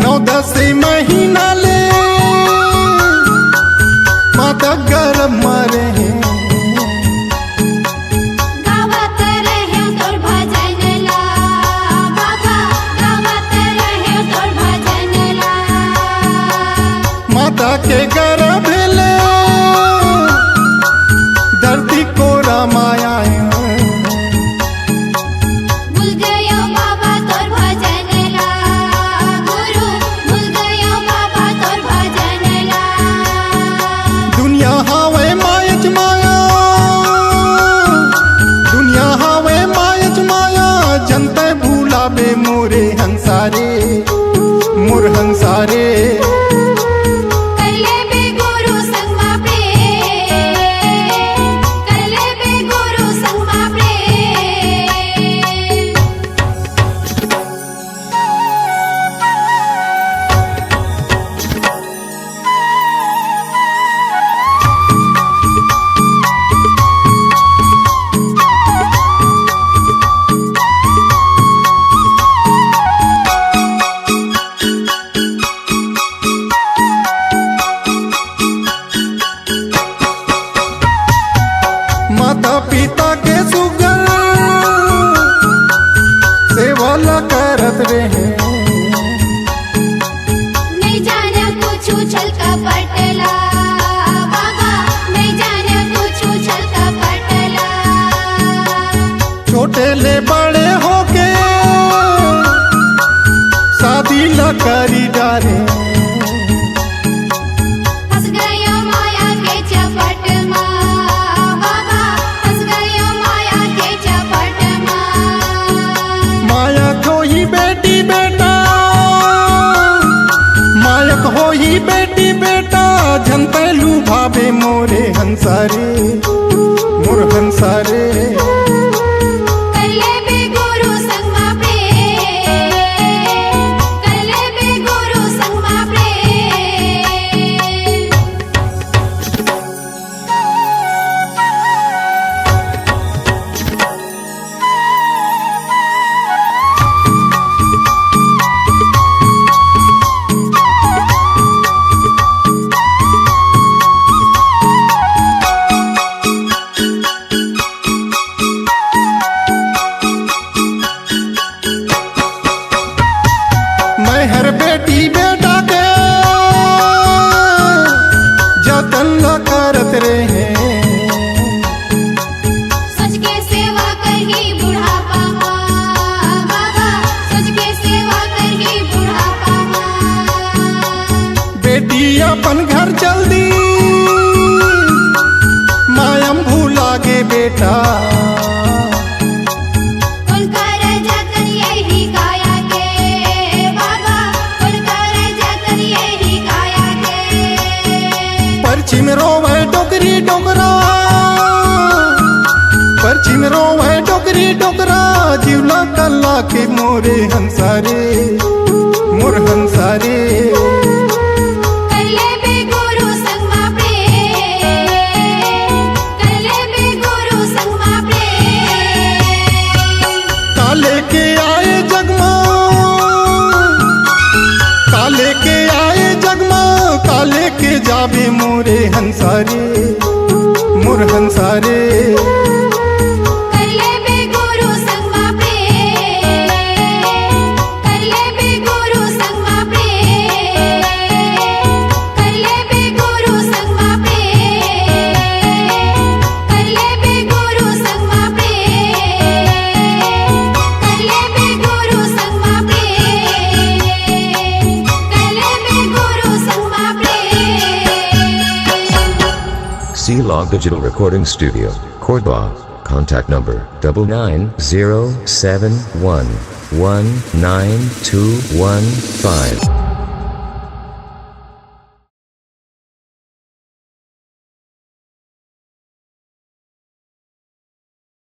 9-10 महीना ले माता गरम मारे हैं गावात रहे तोर भजनला बाबा गावात रहे तोर भजनला माता के गर्भ ले धरती को रामाया भूल गयो बाबा तोर भजनला गुरु भूल गयो बाबा तोर भजनला दुनिया हावे मायच माया दुनिया हावे मायच माया जनता भूलाबे मोरे हंसारे मोर हंसारे करले बे गुरु संग मा प्रेम करले बे गुरु संग मा प्रेम माता पिता के सुगर सेवाला करत रहे नहीं जाने कुछ उछल का पटला बाबा नहीं जाने कुछ उछल का पटला छोटे ले बड़े होके शादी ला करी डारे फंस गयो माया के चपट मा बाबा फंस गयो माया के चपट मा माया खोई बेटी बेटा मायक होई बेटी बेटा जनते लुभावे मोरे हंसारे मोर हंसारे करले बे गुरु संग मा प्रेम करले बे गुरु संग मा प्रेम मैं हर बेटी बेटा के जतन ला करत रहे सोच के सेवा करही बुढ़ापा मा बाबा सोच के सेवा करही बुढ़ापा मा बेटी अपन घर चल दी मायम भूला गे बेटा कौन कर जतन यही काया के बाबा कौन कर जतन यही काया के परछिम रोवे डोकरी डोकरा परछिम रोवे डोकरी डोकरा जीवला कल्ला के मोरे हंसारे मोर हंसारे करले बे गुरु संग मा प्रेम करले बे गुरु संग मा प्रेम काले के आए जगमा काले के आए जगमा काले के जाबे मोरे हंसारे मोर हंसारे करले बे गुरु संग मा प्रेम करले बे गुरु संग मा प्रेम करले बे गुरु संग मा प्रेम करले बे गुरु संग मा प्रेम करले बे गुरु संग मा प्रेम करले बे गुरु संग मा प्रेम C-Log Digital Recording Studio, Cordoba. Contact number 99071192115.